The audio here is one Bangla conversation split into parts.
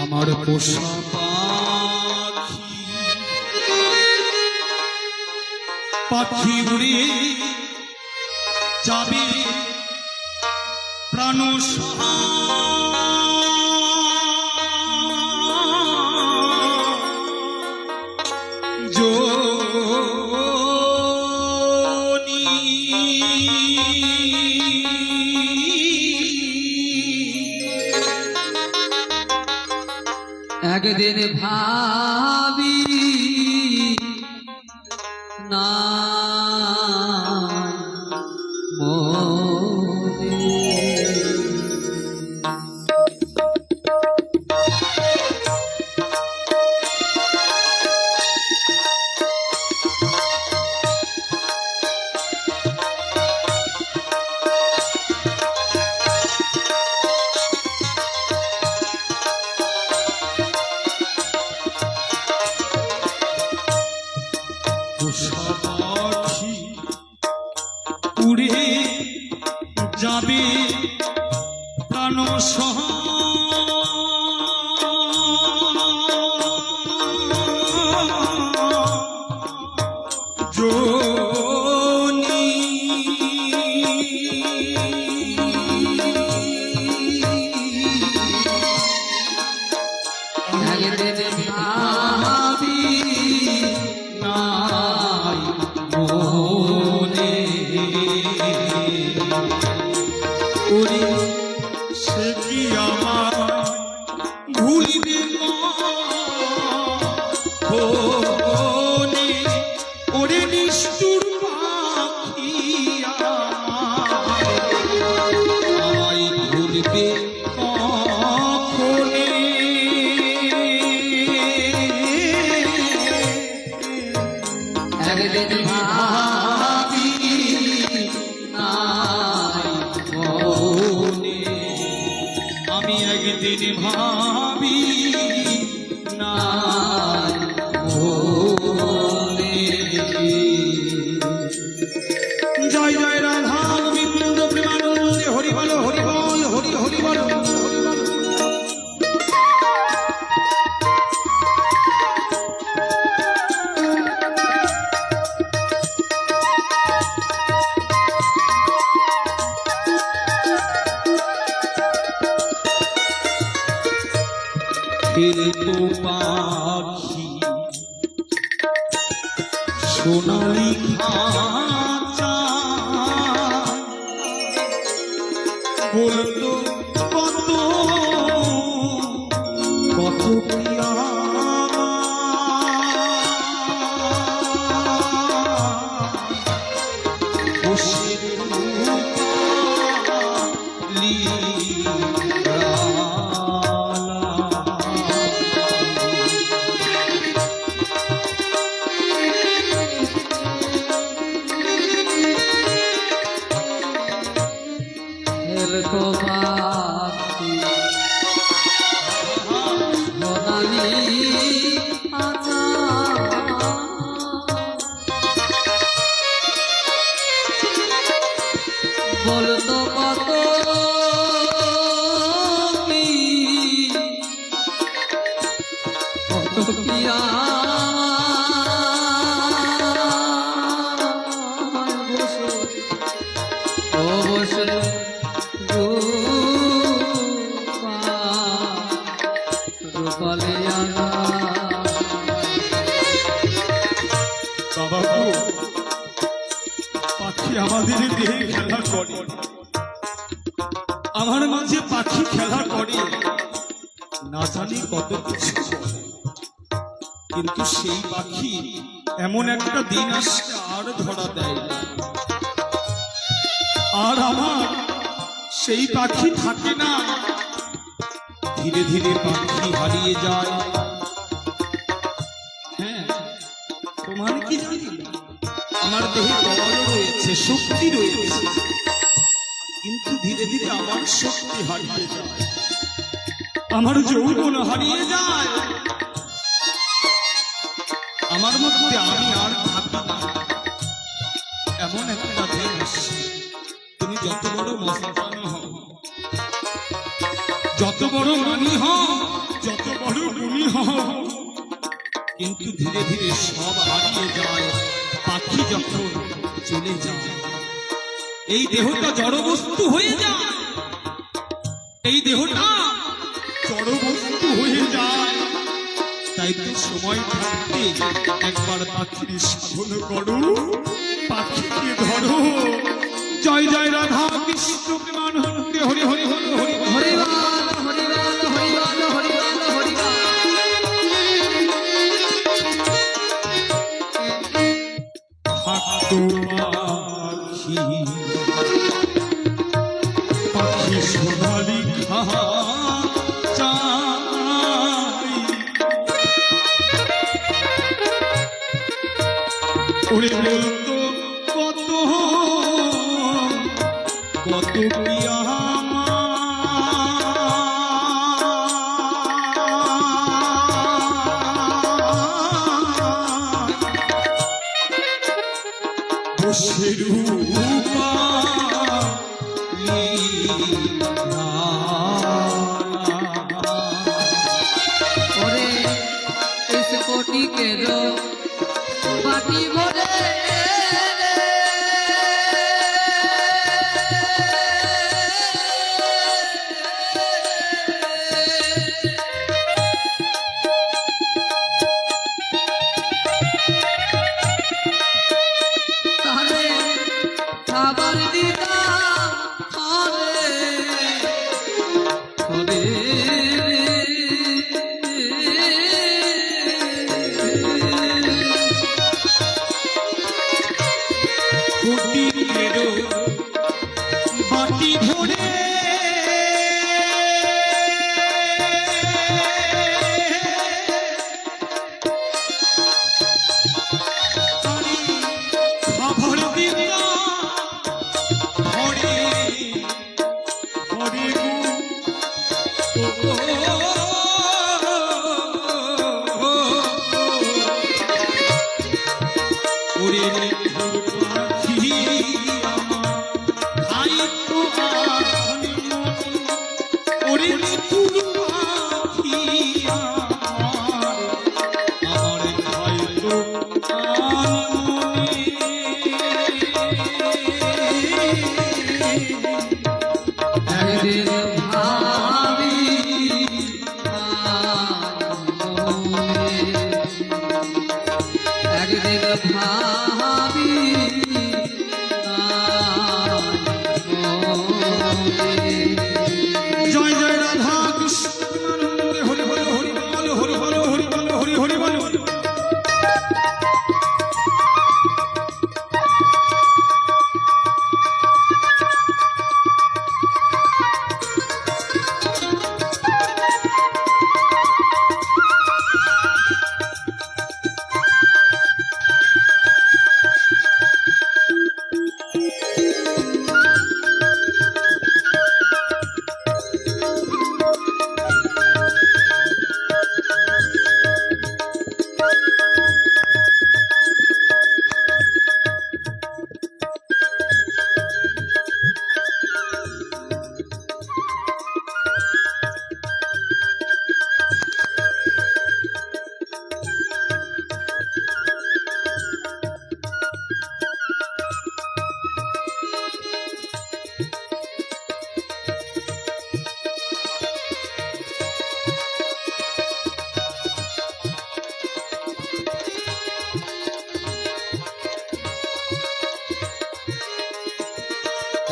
আমার পোষা পাখি পাখি উড়ে যাবে প্রাণ একদিন ভাবি না পাখি উড়ে যাবে প্রাণ সে কি আমার ভুলিবে ওরে নিষ্ঠুর পাখি আমায় ভুলবে কখনে একদিন ভাবি আমি একদিন ভাবি না জয় জয় রাধা গোবিন্দ প্রেমানন্দে হরি বল হরি বল হরি হরি বল তো পাখি সোনালি খাঁচা বলতো কত কত প্রিয়া বলতো কত কত প্রিয়া পাখি আমাদের দেহে খেলা করে আমার মাঝে পাখি খেলা করে না জানি কত কিছু কিন্তু সেই পাখি এমন একটা দিন আসে আর ধরা দেয় না আর আমার সেই পাখি থাকে না ধীরে ধীরে পাখি হারিয়ে যায় হ্যাঁ তোমার কি জানি আমার দেহে বল রয়েছে শক্তি রয়েছে কিন্তু ধীরে ধীরে আমার শক্তি হারিয়ে যায় আমার যৌবন হারিয়ে যায় আমার মধ্যে আমি আর থাকি না এমন একটা দিন আসছে তুমি যত বড় মস্তান হও যত বড় মানি হও যত কিন্তু ধীরে ধীরে সব হারিয়ে যায় পাখি যখন চলে যায়। এই দেহটা জড়বস্তু হয়ে যায়, এই দেহটা জড়বস্তু হয়ে যায়। তাই তো সময় থাকতে একবার পাখির সাধন করো, পাখিকে ধরো। জয় জয় রাধা কৃষ্ণ প্রেমানন্দে হরি হরি হরি হরি হরি। হরিবল হরিবল হরিবল হরিবল হরিবল। থাকতো পাখি, পাখি সোনালি চাই, ওরে বলতো কত কত পিয়া বসে রূপা ওরে इस कोटि के रो बाटी भरे तारे खाबर दीदा थारे थारे কুটিরেরও বাটি ভরে খাবার দিতা হরে হরে ওরে পাখি আমার খাইতো আনি ওরে পাখি আমার আমার খাইতো একদিন ভাবি একদিন ভাবি জয় জয় রাধা কৃষ্ণ আনন্দে হরি বল হরি বল হরি বল হরি বল হরি হরি বল।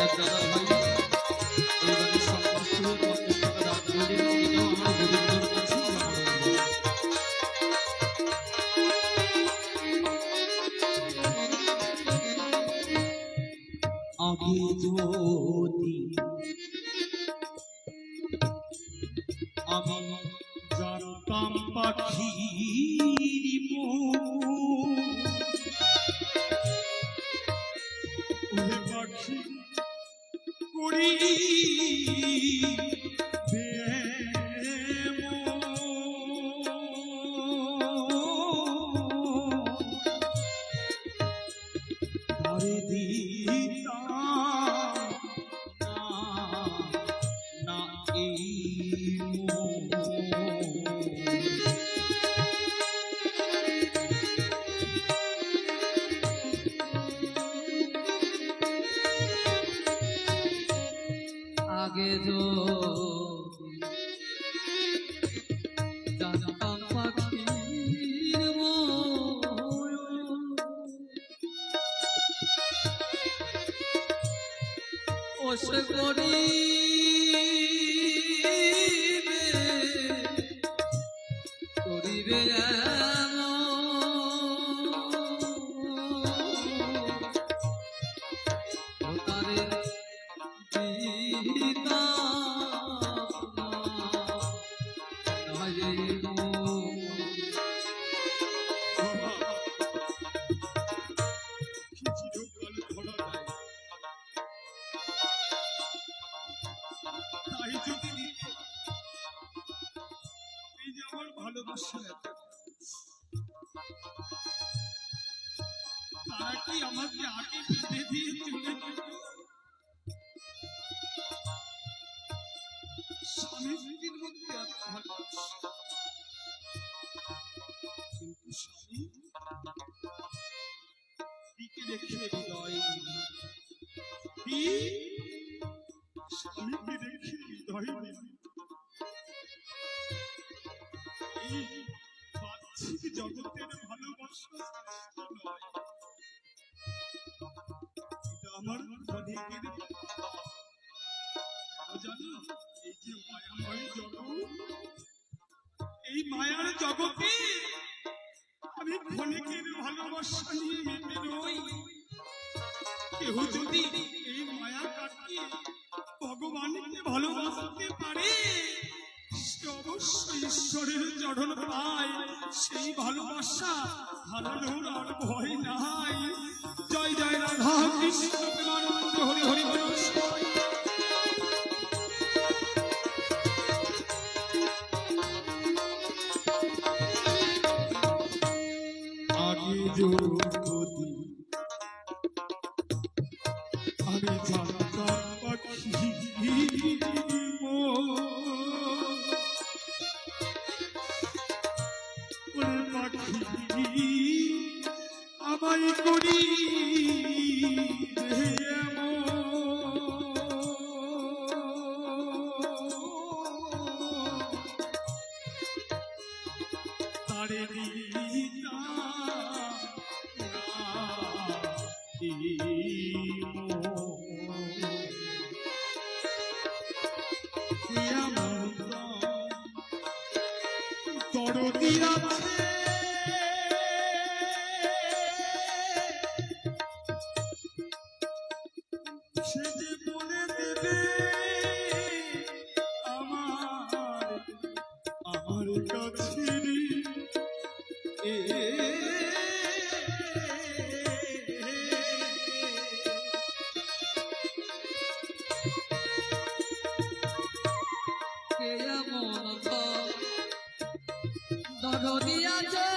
এক দাদা ভাই এই গানের সম্পর্ক 50 টাকা দান করলেন, এটাও আমার গোবিন্দর কাছে জমা রইল। আগে যদি আমি জানতাম পাখির ওরে পাখি করি তারে দিতাম না এই বসে করিবে তারে পিতা তাই যদি দিত, এই যে আমার ভালোবাসা এত, তারা কি আমাকে আগে বেঁধে দিয়ে চলে যেত? স্বামী স্ত্রীর মধ্যে এত ভালোবাসা, কিন্তু স্বামী স্ত্রীকে রেখে হৃদয় নিল। স্ত্রী স্বামীকে রেখে হৃদয় নিল। এই বাহ্যিক জগতের ভালোবাসা নয়, এটা আমার অনেকের ভালোবাসা। কেন জানো? এই যে মায়াময় জগৎ, এই মায়ার জগতে আমি ক্ষণিকের ভালোবাসা নিয়ে মেতে রই। কেউ যদি এই মায়া কাটিয়ে ভগবানকে ভালোবাসতে পারে, সে অবশ্যই ঈশ্বরের চরণ পায়। সেই ভালোবাসা হারানোর আর ভয় নাই। জয় জয় রাধা কৃষ্ণ প্রেমানন্দ হরি হরি বল। আগে যদি আমি জানতাম পাখি পাখি আমায় করি তারে দরদি আছে সে যে বলে দেবে আমার কাছে দরদি আছে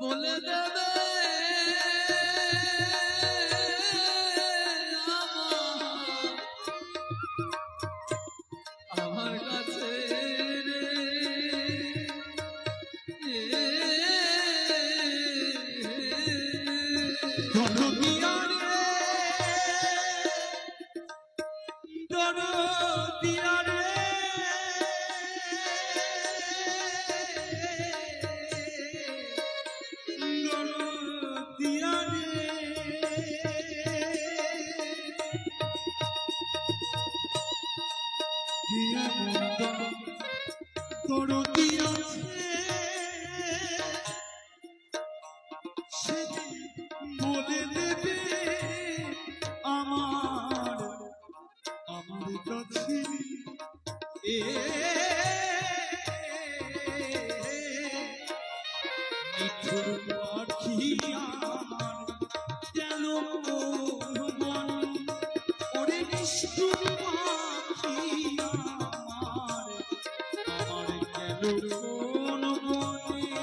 বলে দেবে আমার কাছে বলে দেবে আমার কাছে মিঠুর পাখি আমার কেন ওরে নিষ্ঠুর পাখি আমার কেন কোন বনে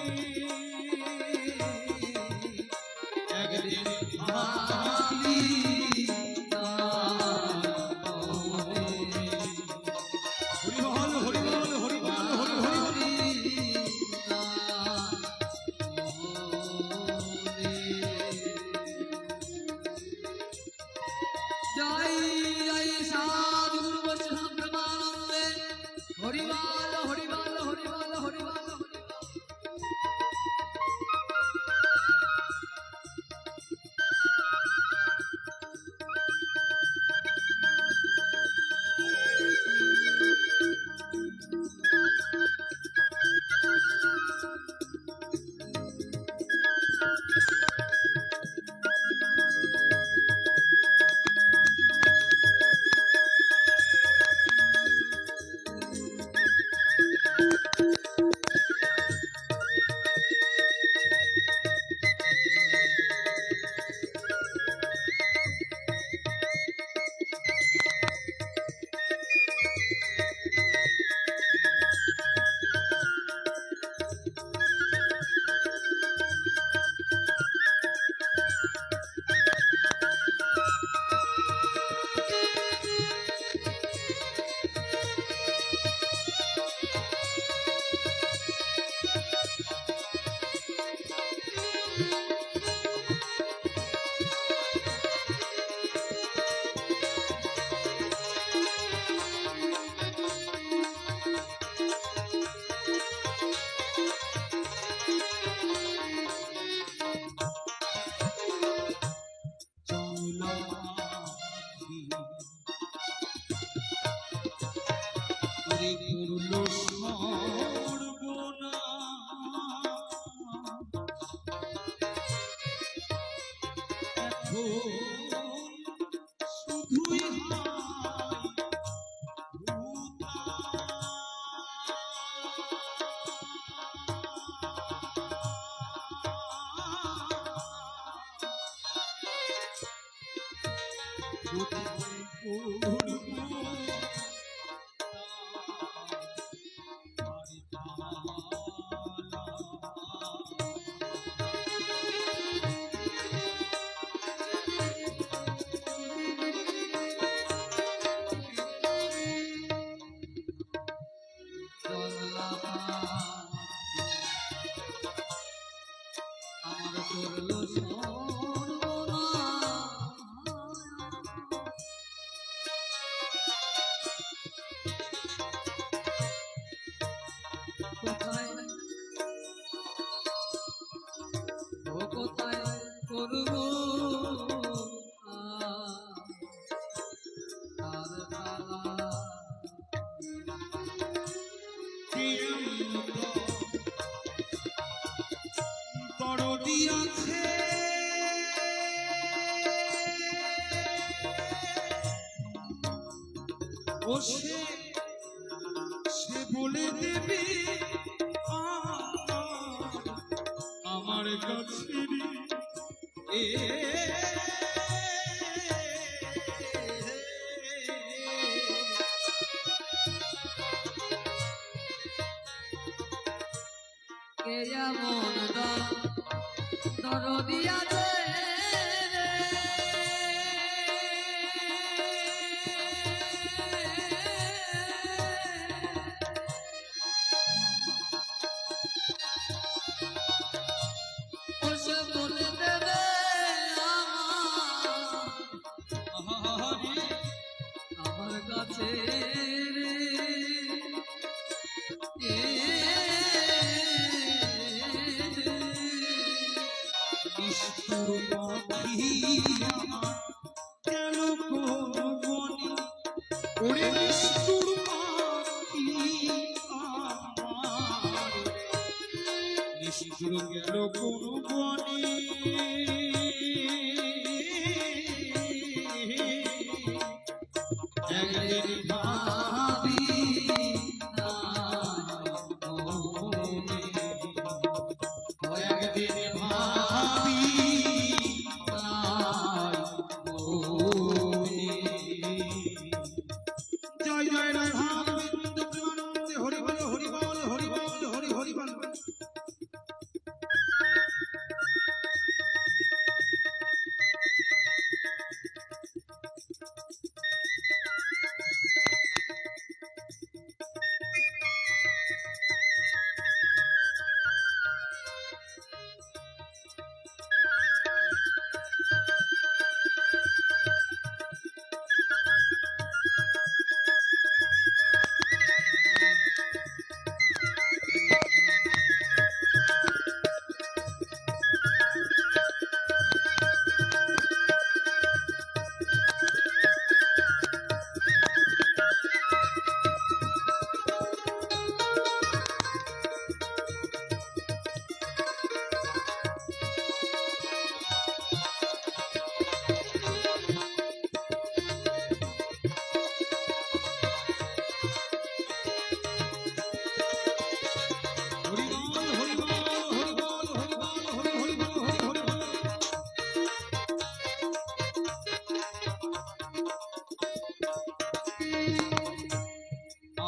একদিন ভাবি হরিবল হরিবল হরিবল হরি হরি জয় জয় সাধু বৈষ্ণব প্রেমানন্দ শুধুই হায় ভূতা। কোথায় পড়ব তার জ্বালা? আমার করলো সর্বনাশ। কোথায় ও কোথায় করবো আর জ্বালা? দরদি আছে ও সে বলে দেবে আমার কাছে এ কে এমন দরদি আছে সে বলে দেবে আমার কাছে নিষ্ঠুর পাখি আমার কেন বনে ওরে নিষ্ঠুর পাখি আমার নিষ্ঠুর গেল কোন বনে একদিন ভাবি একদিন ভাবি জয় জয় রাধা গোবিন্দ প্রেমানন্দে হরি বল হরি বল হরি বল হরি হরি বল।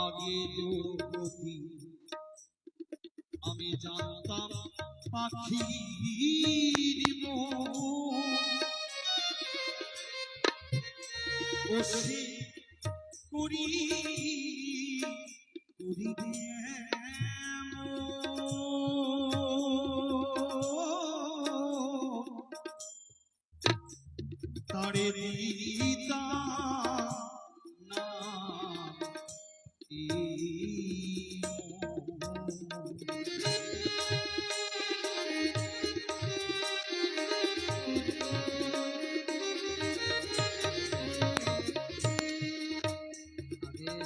আগে যদি আমি জানতাম পাখির মন ও সে করি তারে দিতা না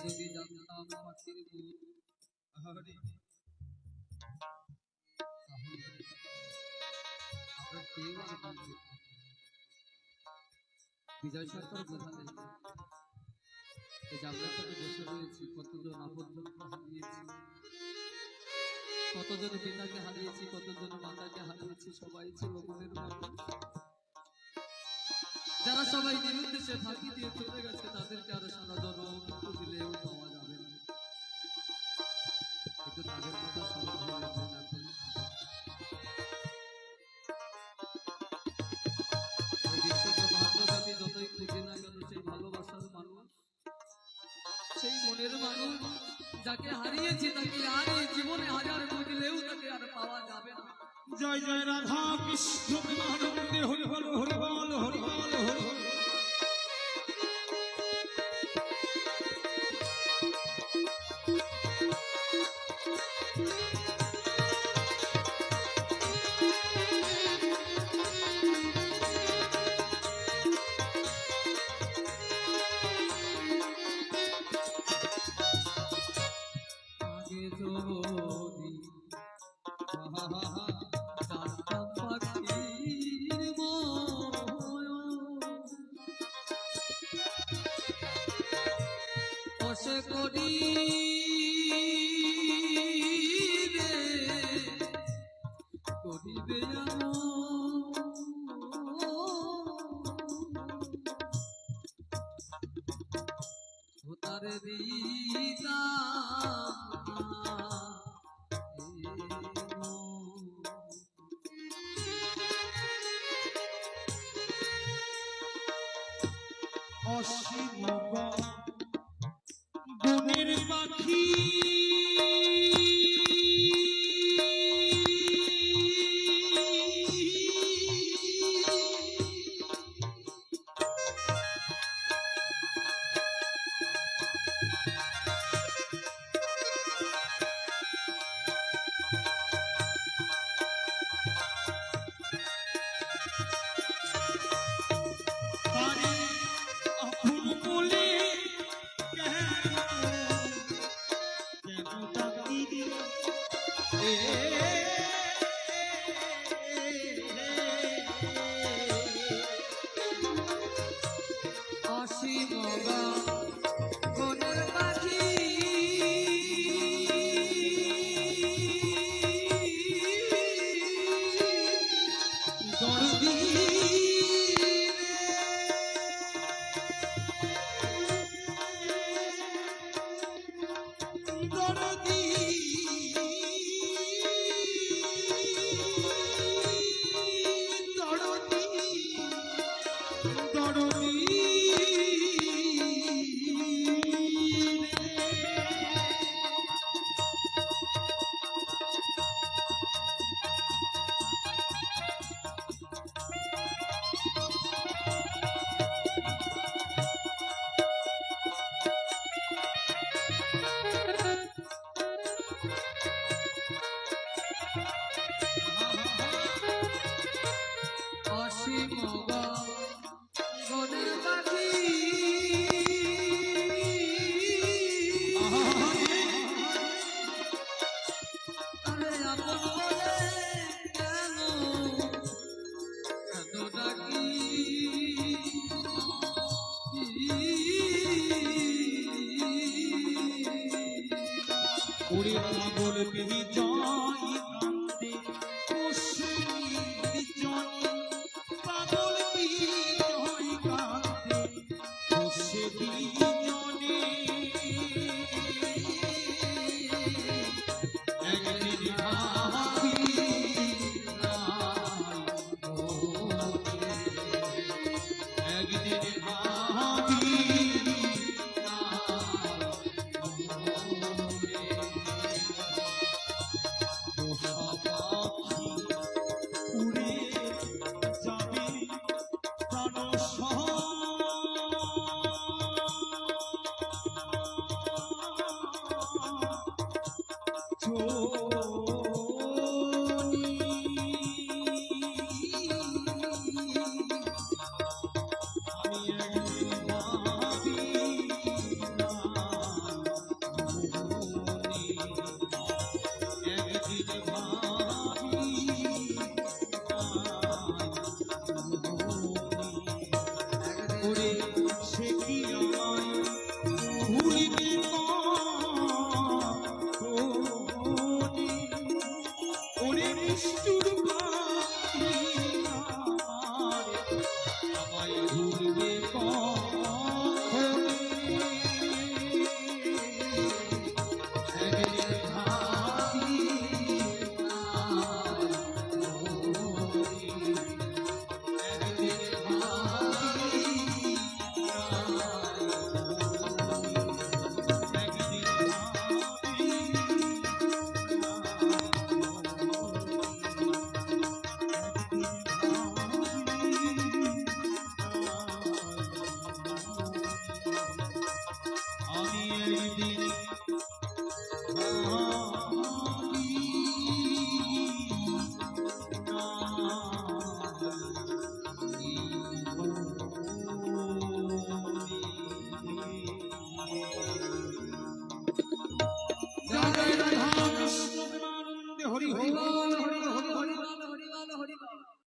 যদি জানতাম পাখির গুণ তাহলে আমরা কেউ আর বলতে পারতাম না। বিজয় সরকার বোঝা নেই এই জাগ্রততে বসে রয়েছি, কতজন আপনজনকে হারিয়েছি, কতজন পিতাকে হারিয়েছি, কতজন মাতাকে হারিয়েছি, সবাই ছিল মনের মতো। যারা সবাই নিরুদ্দেশে ফাঁকি দিয়ে চলে গেছে তাদেরকে আর সারা জনম দিলেও পাওয়া যাবে না, কিন্তু তাদের কথা স্মরণ হয়ে এখন বিশ্বব্রহ্মাণ্ডব্যাপী যতই খুঁজে না কেন সেই ভালোবাসার মানুষ, সেই মনের মানুষ যাকে হারিয়েছি তাকে আর এই জীবনে হাজার খুঁজলেও তাকে আর পাওয়া যাবে না। জয় জয় রাধা কৃষ্ণ প্রেমানন্দে হরি বল হরি বল হরি বল হরি বল। আগে যদি জানতাম পাখির বসে করি করিবে তারে দিদা অসীম বনের পাখি অসীম বনের পাখি দরদি দরদি দরদি দরদি অসীম বনের পাখি আরে আপন বলে কেন কেন ডাকি ওরে পাগল বিজয় কান্দে কশ্মীর জনি পাগল বিজয় কান্দে কশ্মীর জনি একদিন ভাবি একদিন ভাবি নিষ্ঠুর